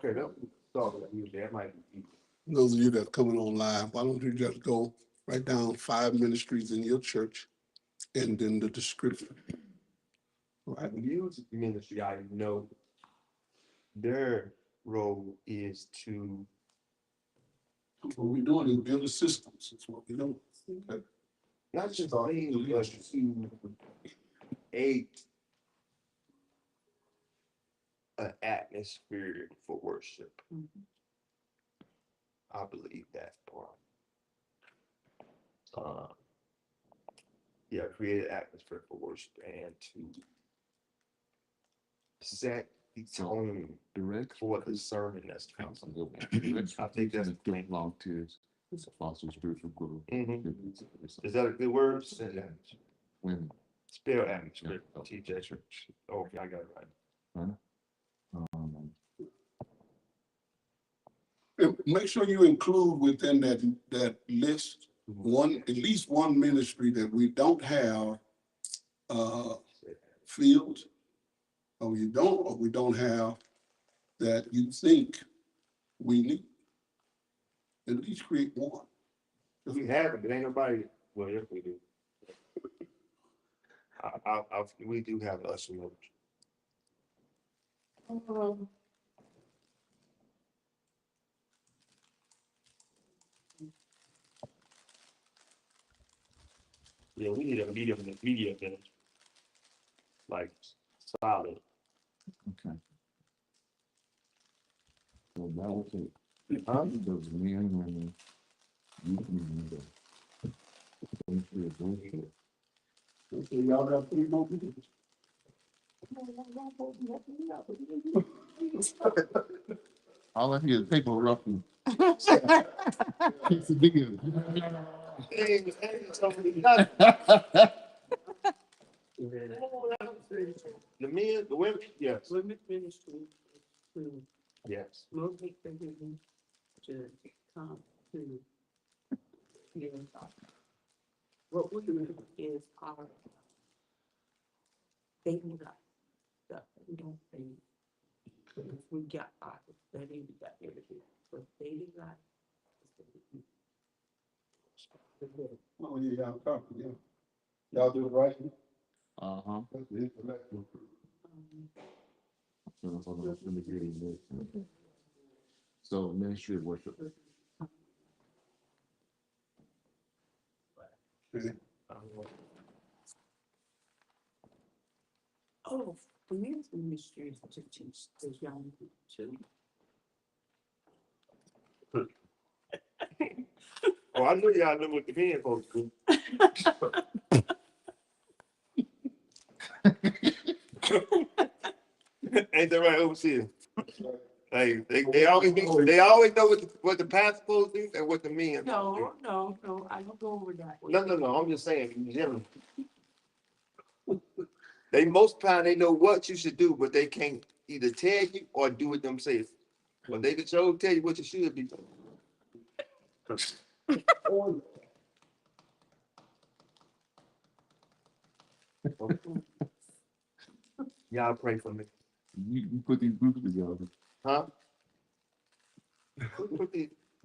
Okay, that thought that usually that might be easy. Those of you that are coming on live, why don't you just go write down 5 ministries in your church and then the description. Right. The music ministry, I know their role is to, What we're doing is building systems. That's what we do. Okay. not just sing, but to aid an atmosphere for worship. I believe that part. Yeah, create an atmosphere for worship and to set the tone Direct. for the sermon that's coming. I think that's the thing. Volunteers. It's a foster spiritual growth. Is that a good word? Women. Spell atmosphere. Yeah. TJ Church. Okay, I got it right. And make sure you include within that list at least one ministry that we don't have fields, or we don't have that you think we need. At least create one. If we have it, but ain't nobody, well, yes, we do. We do have usher notes. Yeah, we need a media village. Like solid. Okay. So that was it. Huh? Those men, women, youth, and Okay, y'all got 3 more minutes. all I hear is paper ruffling. It's a big The men, the women, yes, Women's ministry to yes. motivate the women to come to hear God. What we do is our daily life stuff that we don't say. If we got our study, we got everything. But daily life is the good. Oh, yeah, y'all copy, yeah. Y'all do it right. Uh-huh. That's the intellectual. So ministry of worship. Okay. Oh, the men's ministry is to teach the young too. Oh, I knew y'all knew what the men folks do. Ain't that right, overseer? Hey, they always know what the pastor supposed to do and what the men. No, I don't go over that. No, I'm just saying, in general. They most time they know what you should do, but they can't either tell you or do it themselves. But they can show tell you what you should be doing. Y'all pray for me. You put these groups together. Huh?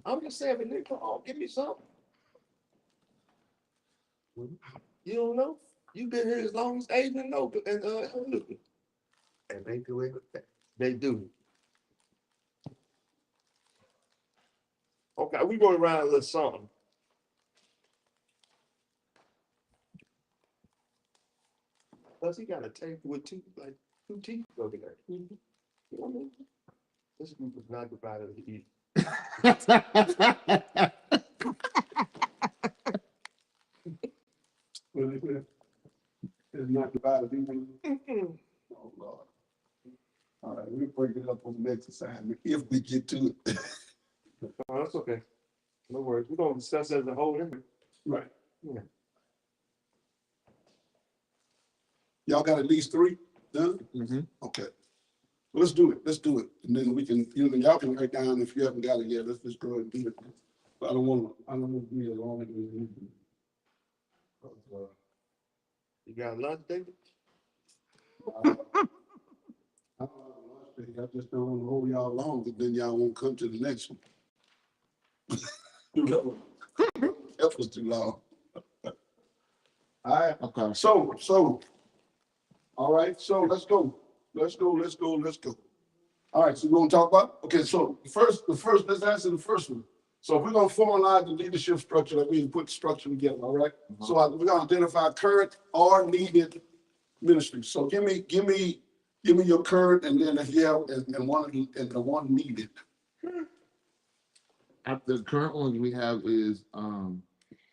I'm just saying, nigga, come on, give me something. You don't know? You've been here as long as Aiden and Noble and and they do it. They do. Okay, we go around a little something. Plus, he got a tape with two teeth over there. You know what I mean? This group is not divided to eat. It's not divided even. Oh, Lord. All right, we'll break it up on the next assignment if we get to it. Oh, that's okay. No worries. We're gonna discuss it as a whole anyway. Right. Yeah. Y'all got at least 3 done? Mm-hmm. Okay. Let's do it. And then we can, y'all can write down if you haven't got it yet. Let's just go ahead and do it. But I don't want to be as long as we need to. You got lunch, David? I don't have lunch I just don't want to hold y'all long, but then y'all won't come to the next one. You know, that was too long. All right, Okay. so, all right, so let's go. Let's go. All right, so we're gonna talk about, okay, so the first, let's answer the first one. So if we're gonna formalize the leadership structure, that means put the structure together, all right? So we're gonna identify current or needed ministries. So give me your current, and then if you have, and the one needed. The current ones we have is,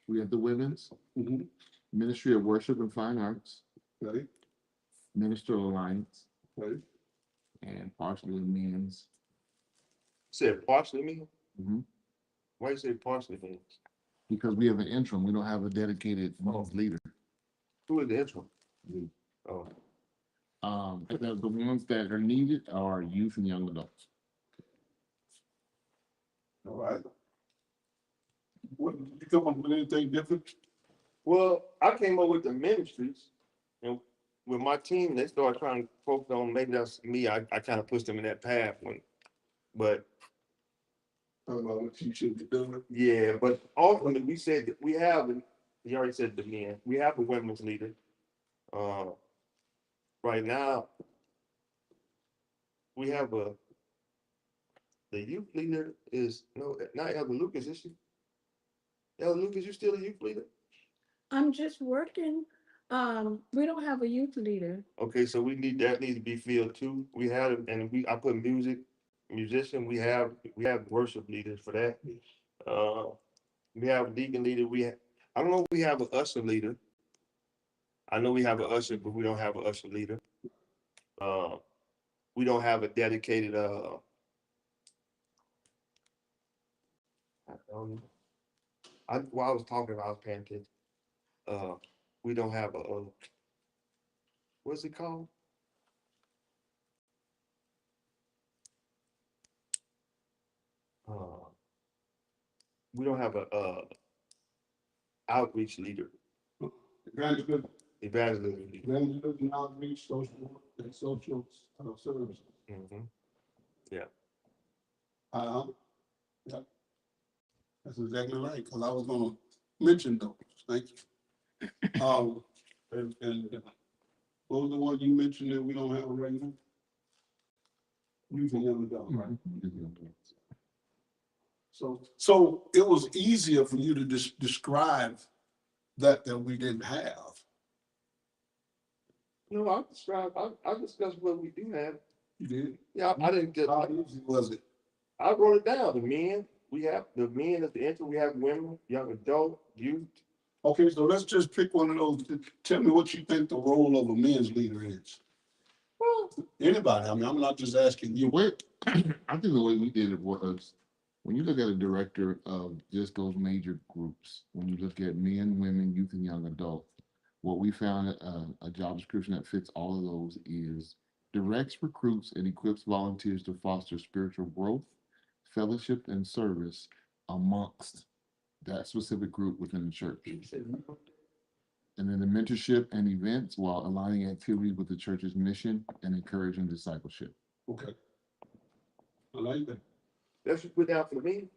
we have the women's Mhm. Ministry of Worship and Fine Arts, Ready? Ministerial Alliance, Ready? and partially the men's. Said partially me? Mhm. Why you say partially me? Because we have an interim, we don't have a dedicated men's leader. Who is the interim? Me. Oh, The ones that are needed are youth and young adults. All right. What, did you come up with anything different? well, I came up with the ministries, and with my team, they started trying to focus on, maybe that's me, I kind of pushed them in that path when, but Talk about what you should be doing. yeah, but ultimately, we said that we have, you already said the men, we have a women's leader. Right now, we have the youth leader is, no, not Elder Lucas, is she? Elder Lucas, you still a youth leader? I'm just working. We don't have a youth leader. Okay, so that needs to be filled too. We had, and I put musician, we have worship leaders for that. We have deacon leader, I don't know if we have an usher leader. I know we have an usher, but we don't have an usher leader. We don't have a dedicated, while I was talking, I was paying attention. We don't have what's it called? Uh, we don't have a outreach leader, Evangelism, evangelism leader. evangelism, outreach, social, and social services. Mhm. Yeah. That's exactly right, because I was gonna mention those, thank you. And what was the one you mentioned that we don't have right now? Youth and young adult, right? So it was easier for you to describe that we didn't have. No, I discussed what we do have. You did? Yeah, I didn't just, How easy was it? I wrote it down. The men, we have the men at the entry, we have women, young adult, youth. Okay, so let's just pick one of those. Tell me what you think the role of a men's leader is. Well, Anybody, I mean, I'm not just asking The you. way, I think the way we did it was, when you look at a director of just those major groups, when you look at men, women, youth, and young adult, what we found, a job description that fits all of those is directs, recruits, and equips volunteers to foster spiritual growth, fellowship, and service amongst that specific group within the church. And then the mentorship and events while aligning activities with the church's mission and encouraging discipleship. Okay. I like that. that's what we put down for the men.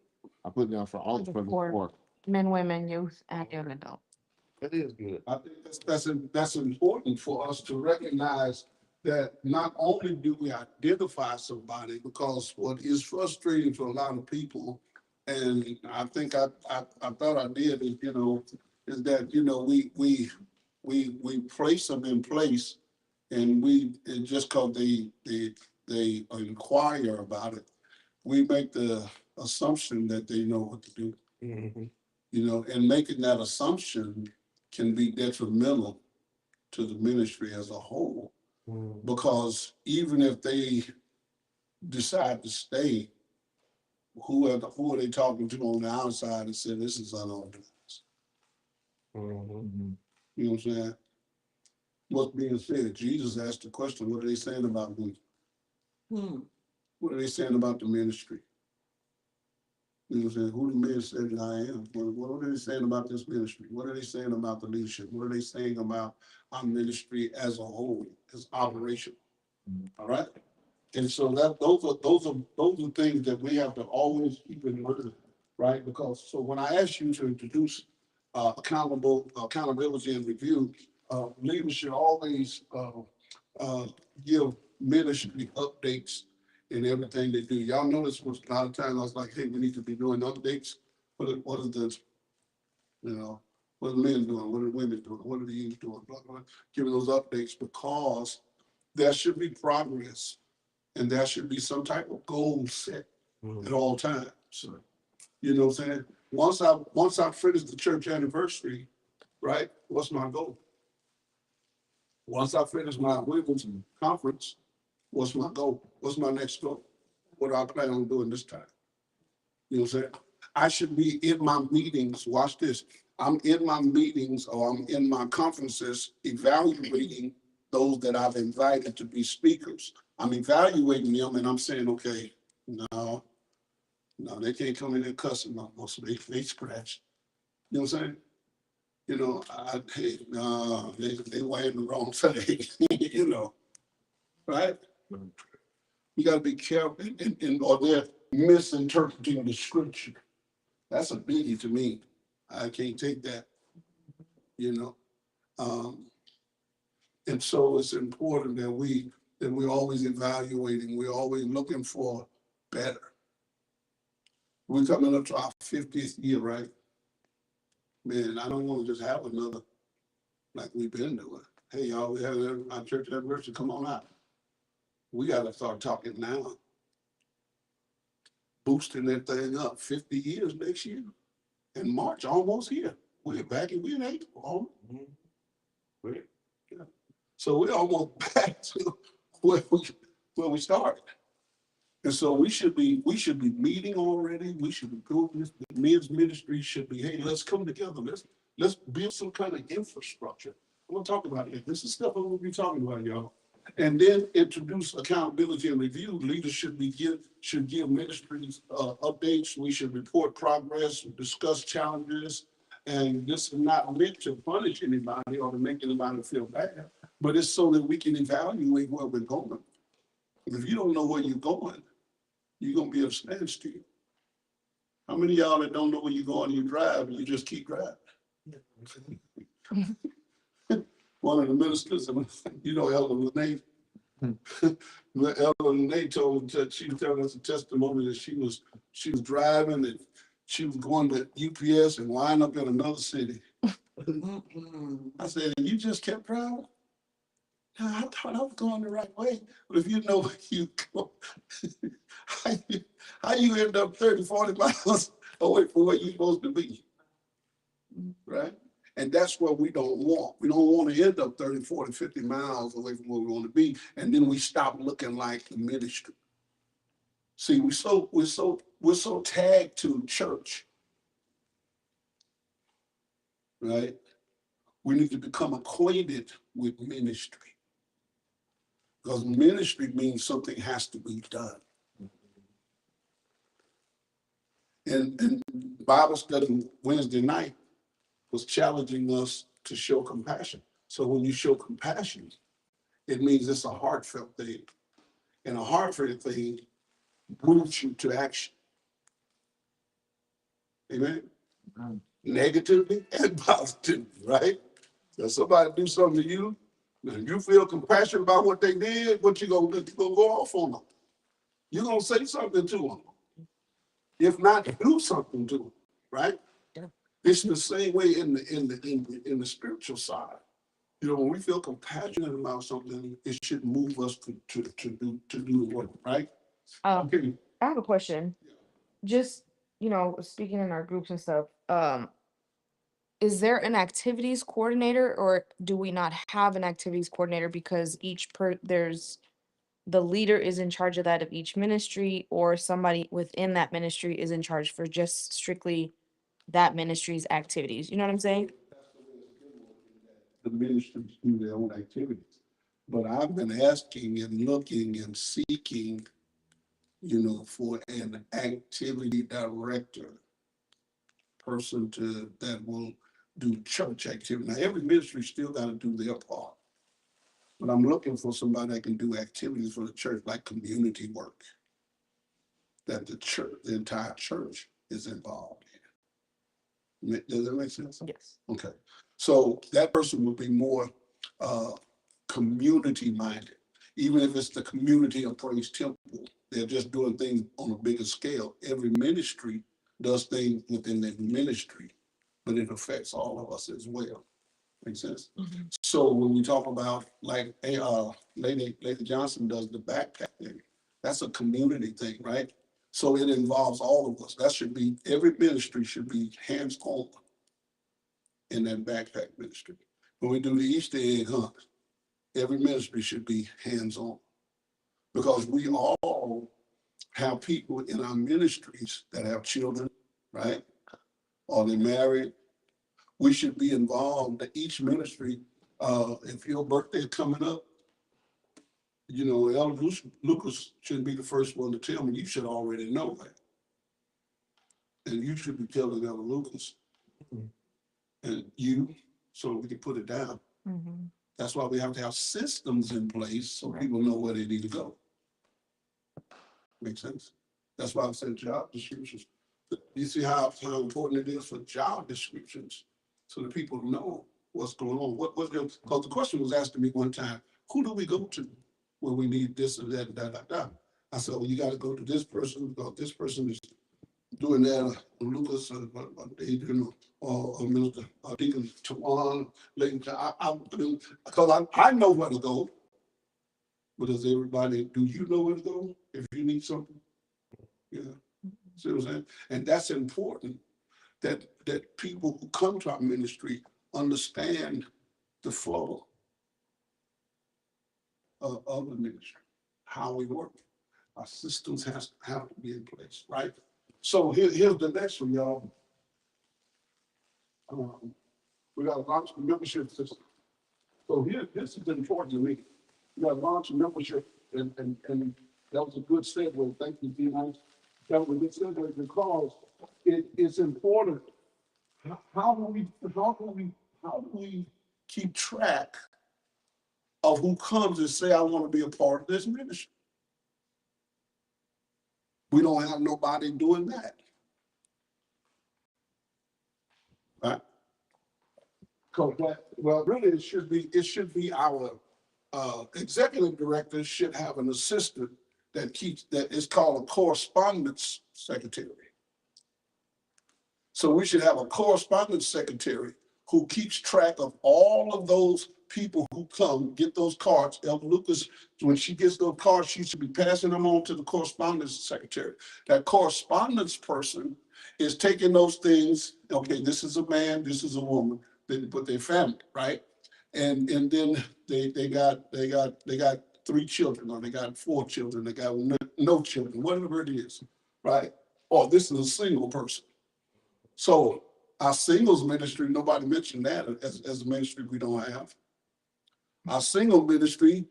I put down for all For the for the four. sport. Men, women, youth, and young adult. That is good. I think that's important for us to recognize that not only do we identify somebody, because what is frustrating for a lot of people, and I think I thought I did, is, is that, we place them in place, and and just cause they inquire about it, we make the assumption that they know what to do, Mhm. and making that assumption can be detrimental to the ministry as a whole. Mhm. Because even if they decide to stay, who are they talking to on the outside and say this is unorganized? Mhm. You know what I'm saying? What's being said? Jesus asked the question, what are they saying about me? What are they saying about the ministry? You know what I'm saying? Who the men said that I am? What are they saying about this ministry? What are they saying about the leadership? What are they saying about our ministry as a whole, as operation? Mhm. All right? And so those are things that we have to always keep in mind, right? Because, so when I asked you to introduce accountability and review, leaders should always give ministry updates in everything they do. Y'all notice was a lot of times I was like, hey, we need to be doing updates. What is this? You know, what are the men doing? What are the women doing? What are the youth doing? Blah, blah, blah. Giving those updates because there should be progress and there should be some type of goal set at all times. So, you know what I'm saying? Once I finish the church anniversary, right? What's my goal? Once I finish my women's conference, what's my goal? What's my next goal? What do I plan on doing this time? You know what I'm saying? I should be in my meetings. Watch this. I'm in my meetings or I'm in my conferences evaluating those that I've invited to be speakers. I'm evaluating them and I'm saying, okay, no, they can't come in and cussing no more, so they scratch. You know what I'm saying? You know, hey, no, they wearing the wrong thing, you know, right? You gotta be careful or they're misinterpreting the scripture. That's a biggie to me. I can't take that, you know. And so it's important that we're always evaluating, we're always looking for better. We're coming up to our 50th year, right? Man, I don't want to just have another like we've been doing. Hey, y'all, we have our church anniversary, come on out. We gotta start talking now. Boosting that thing up 50 years next year. In March, almost here. We're back and we're in April. Great. Yeah. So we're almost back to where we started. And so we should be meeting already. We should be doing this. The men's ministry should be, hey, let's come together. Let's build some kind of infrastructure. I'm gonna talk about it. This is stuff I'm gonna be talking about, y'all. And then introduce accountability and review. Leaders should give ministries updates. We should report progress, discuss challenges. And this is not meant to punish anybody or to make anybody feel bad, but it's so that we can evaluate where we're going. If you don't know where you're going, you're gonna be at a standstill. How many of y'all that don't know where you're going, you drive and you just keep driving? One of the ministers, you know, Elder Lene, Elder Lene told that she was telling us a testimony that she was driving and she was going to UPS and wind up in another city. I said, you just kept driving? No, I thought I was going the right way. But if you know where you go, how you end up 30, 40 miles away from where you're supposed to be, right? And that's what we don't want. We don't want to end up 30, 40, 50 miles away from where we want to be. And then we stop looking like the ministry. See, we're so tagged to church, right? We need to become acquainted with ministry. Because ministry means something has to be done. And Bible study Wednesday night was challenging us to show compassion. So when you show compassion, it means it's a heartfelt thing. And a heartfelt thing moves you to action. Amen? Negatively and positively, right? So somebody do something to you, and you feel compassion about what they did, what you gonna go off on them? You're gonna say something to them. If not, do something to them, right? Yeah. It's the same way in the spiritual side. You know, when we feel compassionate about something, it should move us to do the work, right? Okay. I have a question. Just, speaking in our groups and stuff, is there an activities coordinator or do we not have an activities coordinator because there's the leader is in charge of that of each ministry or somebody within that ministry is in charge for just strictly that ministry's activities? You know what I'm saying? The ministries do their own activities. But I've been asking and looking and seeking, for an activity director, person that will do church activity. Now, every ministry still got to do their part. but I'm looking for somebody that can do activities for the church, like community work. That the church, the entire church is involved in. Does that make sense? Yes. Okay, so that person will be more community minded, even if it's the community of Praise Temple. They're just doing things on a bigger scale. Every ministry does things within their ministry, but it affects all of us as well. Makes sense? So when we talk about like Lady Johnson does the backpack thing, that's a community thing, right? So it involves all of us. That should be, every ministry should be hands-on in that backpack ministry. When we do the Easter egg hunt, every ministry should be hands-on. Because we all have people in our ministries that have children, right? Or they're married. We should be involved in each ministry. If your birthday is coming up, you know, Elder Lucas shouldn't be the first one to tell me. You should already know that. And you should be telling Elder Lucas and you, so we can put it down. That's why we have to have systems in place so people know where they need to go. Makes sense? That's why I said job descriptions. You see how important it is for job descriptions so that people know what's going on. Because the question was asked to me one time, who do we go to when we need this and that and that? I said, well, you got to go to this person because this person is doing that. Lucas, Adrian, or Minister Deacon Tawan, because I know where to go. But does everybody, do you know where to go if you need something? Yeah. See what I'm saying? And that's important that people who come to our ministry understand the flow of the ministry, how we work. Our systems have to be in place, right? So here's the next one, y'all. We got to launch the membership system. So this is important to me. We got to launch a membership, and that was a good segue. Thank you, D-Nice. That was a good segue because it's important. How do we keep track of who comes and say, I want to be a part of this ministry? We don't have nobody doing that. Right? Well, really, it should be our executive director should have an assistant that is called a correspondence secretary. So we should have a correspondence secretary who keeps track of all of those people who come, get those cards. Elder Lucas, when she gets those cards, she should be passing them on to the correspondence secretary. That correspondence person is taking those things, okay, this is a man, this is a woman, they put their family, right? And then they got 3 children, or they got 4 children, they got no children, whatever it is, right? Or this is a single person. So our singles ministry, nobody mentioned that as a ministry we don't have. Our single ministry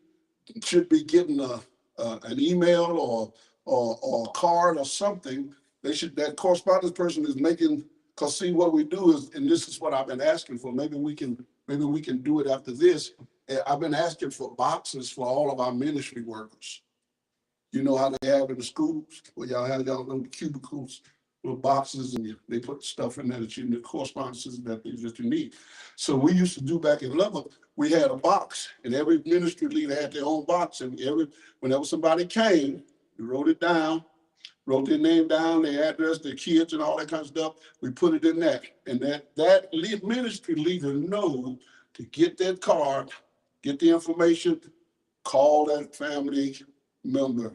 should be getting an email or a card or something. That correspondence person is making, because see what we do is, and this is what I've been asking for, maybe we can do it after this. I've been asking for boxes for all of our ministry workers. You know how they have in the schools, where y'all have y'all little cubicles, little boxes, and they put stuff in there that you need, correspondences that you need. So we used to do back in Lubbock, we had a box, and every ministry leader had their own box, and whenever somebody came, we wrote it down, wrote their name down, their address, their kids, and all that kind of stuff. We put it in that, and that ministry leader know to get that card, get the information, call that family member.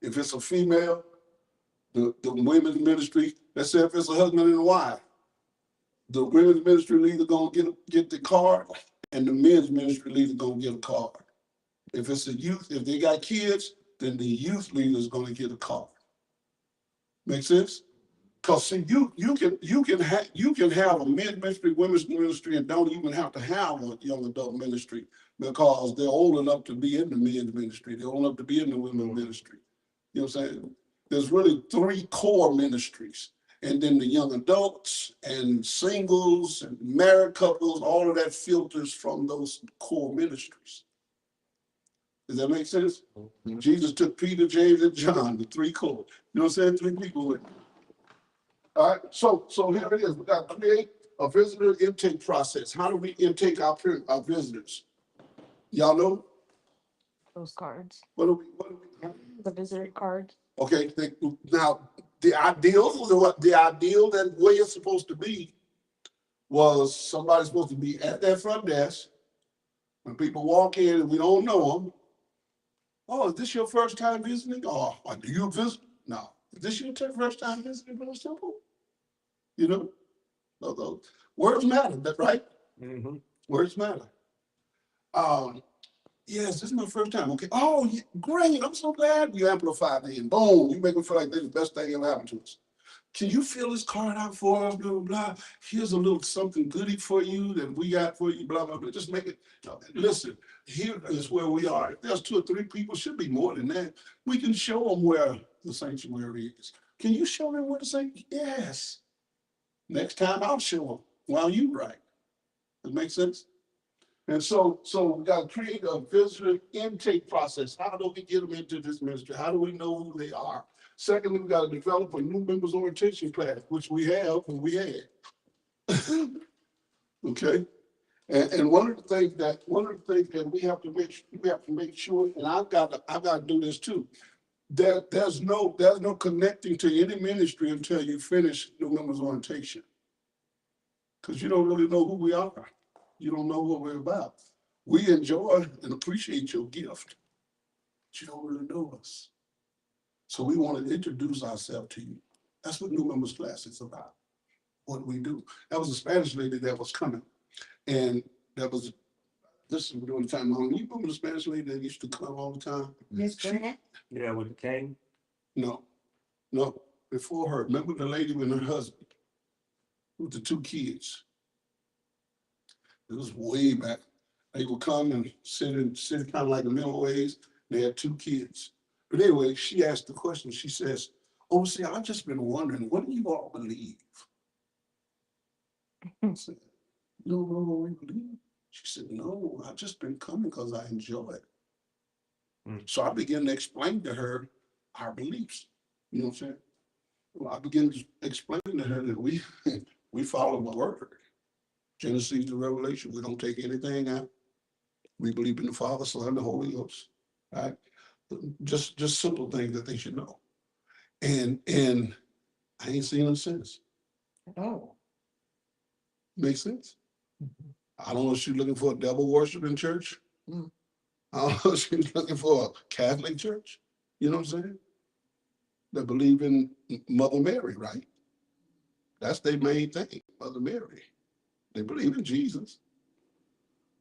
If it's a female, the women's ministry, let's say if it's a husband and a wife, the women's ministry leader gonna get the card, and the men's ministry leader gonna get a card. If it's a youth, if they got kids, then the youth leader is gonna get a card. Make sense? Because see, you can have a men's ministry, women's ministry, and don't even have to have a young adult ministry because they're old enough to be in the men's ministry. They're old enough to be in the women's ministry. You know what I'm saying? There's really 3 core ministries, And then the young adults and singles and married couples, all of that filters from those core ministries. Does that make sense? Jesus took Peter, James, and John, the three core. You know what I'm saying? Three people with. All right, so here it is. We got to create a visitor intake process. How do we intake our visitors? Y'all know? Those cards, What do we? the visitor cards. Okay, now the ideal, the ideal that way it's supposed to be was somebody's supposed to be at that front desk. When people walk in and we don't know them, oh, is this your first time visiting? Or do you visit? No. Is this your first time visiting Brother Simple? You know, those words matter, that right? Mm-hmm. Words matter. Yes, this is my first time. Okay. Oh, yeah, great. I'm so glad you amplified me. And boom, you make me feel like they're the best thing ever happened to us. Can you fill this card out for us? Blah, blah, blah. Here's a little something goody for you that we got for you, blah, blah, blah. Just make it. Listen, here is where we are. If there's 2 or 3 people, should be more than that. We can show them where the sanctuary is. Can you show them where the sanctuary is? Yes. Next time I'll show them while you write. That makes sense? And so we got to create a visitor intake process. How do we get them into this ministry? How do we know who they are? Secondly, we got to develop a new members orientation class, which we have and we had. Okay. And one of the things that we have to make sure, and I've got to do this too. There's no connecting to any ministry until you finish new members orientation. Because you don't really know who we are. You don't know what we're about. We enjoy and appreciate your gift, but you don't really know us. So we want to introduce ourselves to you. That's what new members class is about. What we do. That was a Spanish lady that was coming, and this is during the time. You remember the Spanish lady that used to come all the time? Miss Grant? Yeah, with the cane. No, before her. Remember the lady with her husband, with the 2 kids. It was way back. They would come and sit kind of like the middle ways. They had 2 kids. But anyway, she asked the question. She says, "Oh, see, I've just been wondering, what do you all believe?" I said, "You don't know what we believe?" She said, "No, I've just been coming because I enjoy it." So I began to explain to her our beliefs. You know what I'm saying? Well, I began to explain to her that we follow the word. Genesis to Revelation. We don't take anything out. We believe in the Father, Son, and the Holy Ghost. Right? Just simple things that they should know. And I ain't seen them since. Oh. Makes sense? I don't know if she's looking for a devil worshiping church. Mm. I don't know if she's looking for a Catholic church. You know what I'm saying? That believe in Mother Mary, right? That's their main thing, Mother Mary. They believe in Jesus,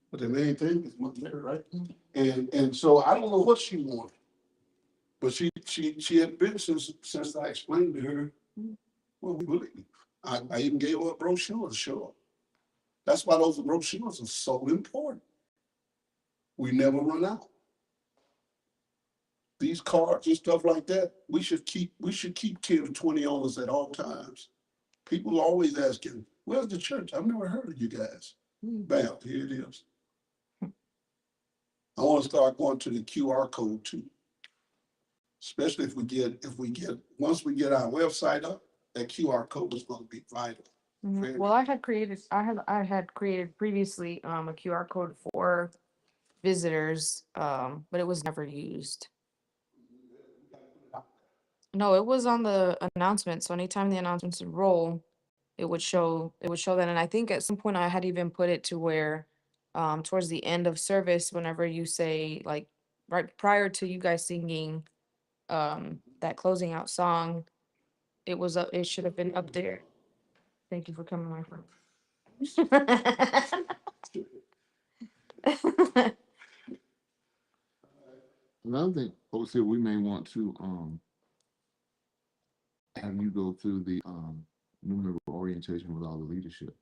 but their main thing is Mother Mary, right? And so I don't know what she wanted, but she had been since I explained to her what we believe. I even gave her a brochure to show her. That's why those brochures are so important. We never run out. These cards and stuff like that, we should keep 10 to 20 on us at all times. People are always asking, "Where's the church? I've never heard of you guys." Bam, here it is. I want to start going to the QR code too. Especially if we get once we get our website up, that QR code is going to be vital. Mhm. Well, I had created previously a QR code for visitors, but it was never used. No, it was on the announcement. So anytime the announcements would roll, it would show that. And I think at some point I had even put it to where towards the end of service, whenever you say like right prior to you guys singing that closing out song, it should have been up there. Thank you for coming, my friend. Another thing, obviously, we may want to have you go through the new member orientation with all the leadership.